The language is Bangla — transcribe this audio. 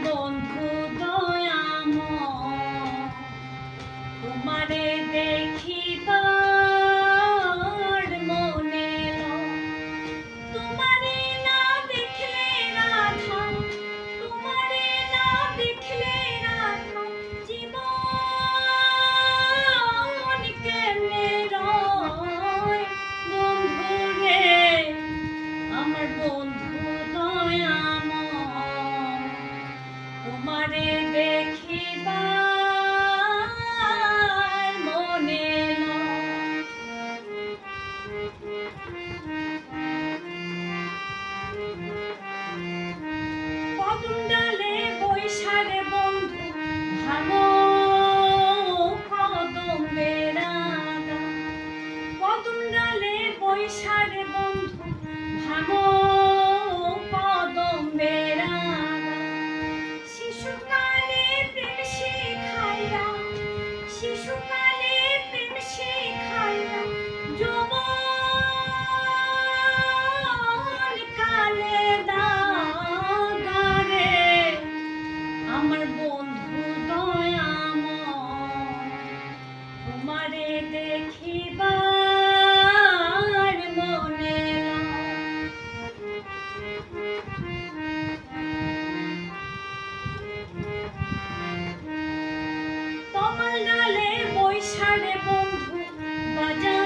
বন্ধু দয়াময়, তোমারে দেখিবার মনে লয়। তোমারে না দেখলে রাধা, তোমারে না দেখলে রাধা, জীবন কেমনে রয়। বন্ধু রে, আমার বন্ধু দয়াময়, তোমারে দেখিবার মনে লয়। কদম ডালে বইসা রে বন্ধু, ভাঙো কদম বেড়াগা। কদম ডালে বইসা রে বন্ধু, ভাঙো কদম বেড়াগা। শিশুকালে প্রেম শিখাইয়া, শিশুকালে প্রেম শিখাইয়া, যৌবন কালে দাগা রে। আমার বন্ধু দয়াময়, তোমারে দেখিবার মনে লয়। তমাল ডালে বইসা রে বন্ধু, বাজা